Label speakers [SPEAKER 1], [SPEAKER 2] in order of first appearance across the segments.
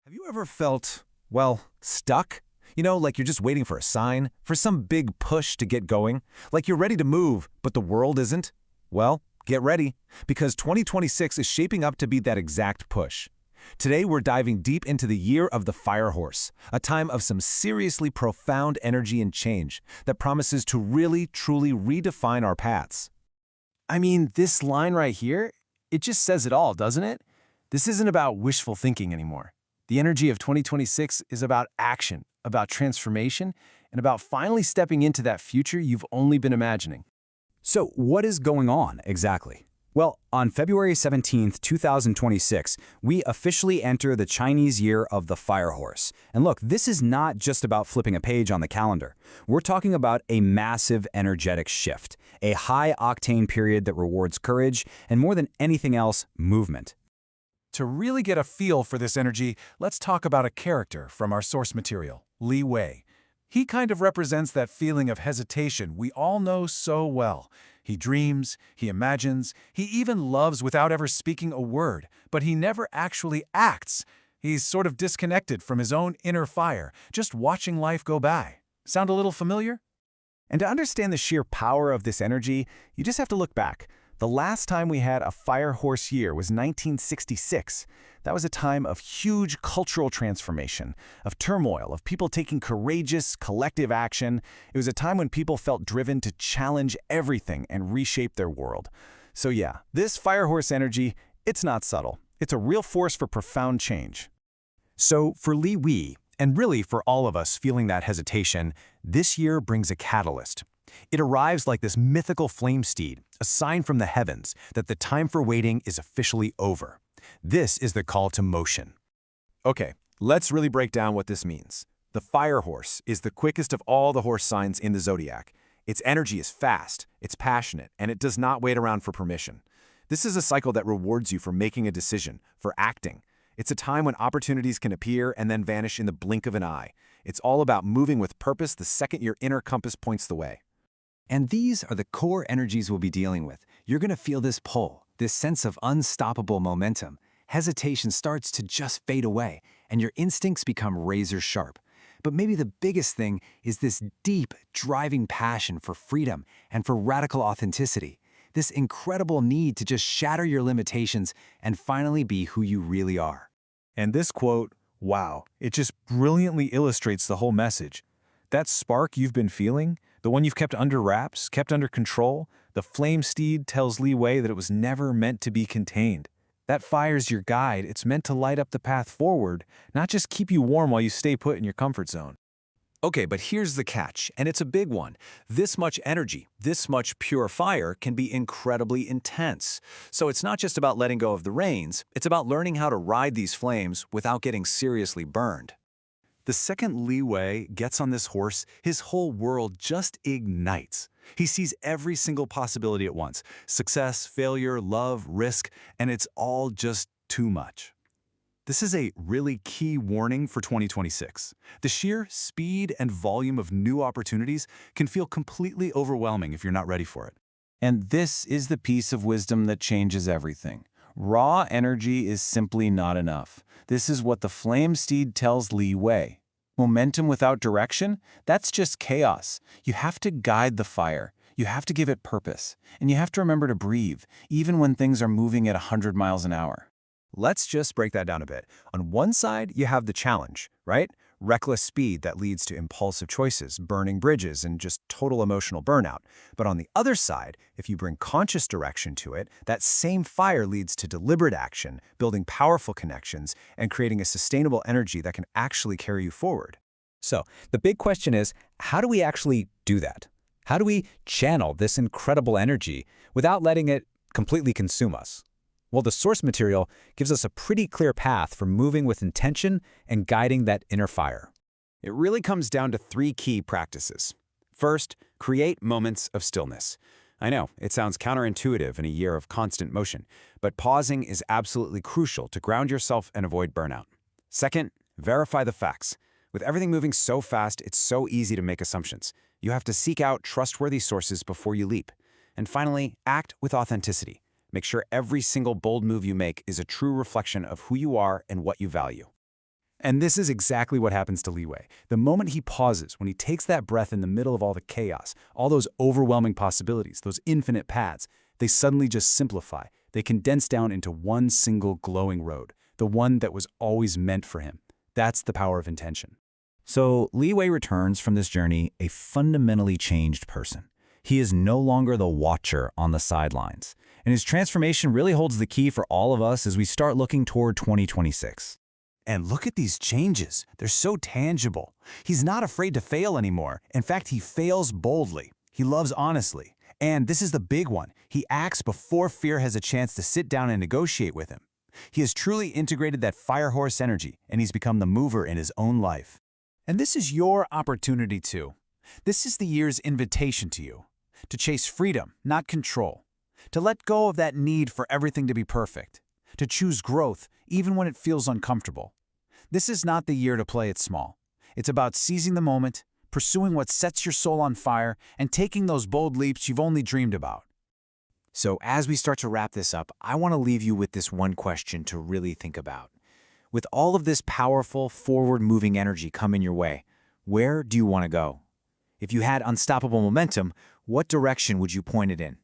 [SPEAKER 1] Have you ever felt, well, stuck? Like you're just waiting for a sign, for some big push to get going? Like you're ready to move, but the world isn't? Well, get ready, because 2026 is shaping up to be that exact push. Today, we're diving deep into the year of the Fire Horse, a time of some seriously profound energy and change that promises to really, truly redefine our paths.
[SPEAKER 2] I mean, this line right here, it just says it all, doesn't it? This isn't about wishful thinking anymore. The energy of 2026 is about action, about transformation, and about finally stepping into that future you've only been imagining.
[SPEAKER 3] So what is going on exactly? Well, on February 17th, 2026, we officially enter the Chinese year of the Fire Horse. And look, this is not just about flipping a page on the calendar. We're talking about a massive energetic shift, a high-octane period that rewards courage, and more than anything else, movement.
[SPEAKER 2] To really get a feel for this energy, let's talk about a character from our source material, Li Wei. He kind of represents that feeling of hesitation we all know so well. He dreams, he imagines, he even loves without ever speaking a word, but he never actually acts. He's sort of disconnected from his own inner fire, just watching life go by. Sound a little familiar?
[SPEAKER 1] And to understand the sheer power of this energy, you just have to look back. The last time we had a Fire Horse year was 1966. That was a time of huge cultural transformation, of turmoil, of people taking courageous, collective action. It was a time when people felt driven to challenge everything and reshape their world. So yeah, this Fire Horse energy, it's not subtle. It's a real force for profound change.
[SPEAKER 3] So for Li Wei, and really for all of us feeling that hesitation, this year brings a catalyst. It arrives like this mythical FLAME-STEED, a sign from the heavens that the time for waiting is officially over. This is the call to motion.
[SPEAKER 4] Okay, let's really break down what this means. The Fire Horse is the quickest of all the horse signs in the zodiac. Its energy is fast, it's passionate, and it does not wait around for permission. This is a cycle that rewards you for making a decision, for acting. It's a time when opportunities can appear and then vanish in the blink of an eye. It's all about moving with purpose the second your inner compass points the way.
[SPEAKER 3] And these are the core energies we'll be dealing with. You're going to feel this pull, this sense of unstoppable momentum. Hesitation starts to just fade away, and your instincts become razor sharp. But maybe the biggest thing is this deep, driving passion for freedom and for radical authenticity. This incredible need to just shatter your limitations and finally be who you really are.
[SPEAKER 2] And this quote, wow, it just brilliantly illustrates the whole message. That spark you've been feeling, the one you've kept under wraps, kept under control, the FLAME-STEED tells Li Wei that it was never meant to be contained. That fire's your guide. It's meant to light up the path forward, not just keep you warm while you stay put in your comfort zone.
[SPEAKER 1] Okay, but here's the catch, and it's a big one. This much energy, this much pure fire can be incredibly intense. So it's not just about letting go of the reins, it's about learning how to ride these flames without getting seriously burned. The second Li Wei gets on this horse, his whole world just ignites. He sees every single possibility at once: success, failure, love, risk, and it's all just too much. This is a really key warning for 2026. The sheer speed and volume of new opportunities can feel completely overwhelming if you're not ready for it.
[SPEAKER 2] And this is the piece of wisdom that changes everything. Raw energy is simply not enough. This is what the FLAME-STEED tells Li Wei. Momentum without direction? That's just chaos. You have to guide the fire. You have to give it purpose. And you have to remember to breathe, even when things are moving at 100 miles an hour.
[SPEAKER 1] Let's just break that down a bit. On one side, you have the challenge, right? Reckless speed that leads to impulsive choices, burning bridges, and just total emotional burnout. But on the other side, if you bring conscious direction to it, that same fire leads to deliberate action, building powerful connections, and creating a sustainable energy that can actually carry you forward.
[SPEAKER 3] So the big question is, how do we actually do that? How do we channel this incredible energy without letting it completely consume us? Well, the source material gives us a pretty clear path for moving with intention and guiding that inner fire.
[SPEAKER 4] It really comes down to 3 key practices. First, create moments of stillness. I know, it sounds counterintuitive in a year of constant motion, but pausing is absolutely crucial to ground yourself and avoid burnout. Second, verify the facts. With everything moving so fast, it's so easy to make assumptions. You have to seek out trustworthy sources before you leap. And finally, act with authenticity. Make sure every single bold move you make is a true reflection of who you are and what you value.
[SPEAKER 2] And this is exactly what happens to Li Wei. The moment he pauses, when he takes that breath in the middle of all the chaos, all those overwhelming possibilities, those infinite paths, they suddenly just simplify. They condense down into one single glowing road, the one that was always meant for him. That's the power of intention.
[SPEAKER 1] So Li Wei returns from this journey a fundamentally changed person. He is no longer the watcher on the sidelines, and his transformation really holds the key for all of us as we start looking toward 2026.
[SPEAKER 3] And look at these changes. They're so tangible. He's not afraid to fail anymore. In fact, he fails boldly. He loves honestly. And this is the big one. He acts before fear has a chance to sit down and negotiate with him. He has truly integrated that fire horse energy, and he's become the mover in his own life. And this is your opportunity too. This is the year's invitation to you. To chase freedom, not control. To let go of that need for everything to be perfect. To choose growth, even when it feels uncomfortable. This is not the year to play it small. It's about seizing the moment, pursuing what sets your soul on fire, and taking those bold leaps you've only dreamed about. So as we start to wrap this up, I want to leave you with this one question to really think about. With all of this powerful, forward-moving energy coming your way, where do you want to go? If you had unstoppable momentum, what direction would you point it in?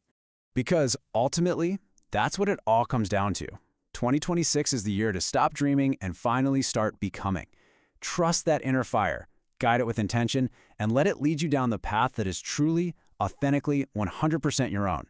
[SPEAKER 2] Because ultimately, that's what it all comes down to. 2026 is the year to stop dreaming and finally start becoming. Trust that inner fire, guide it with intention, and let it lead you down the path that is truly, authentically, 100% your own.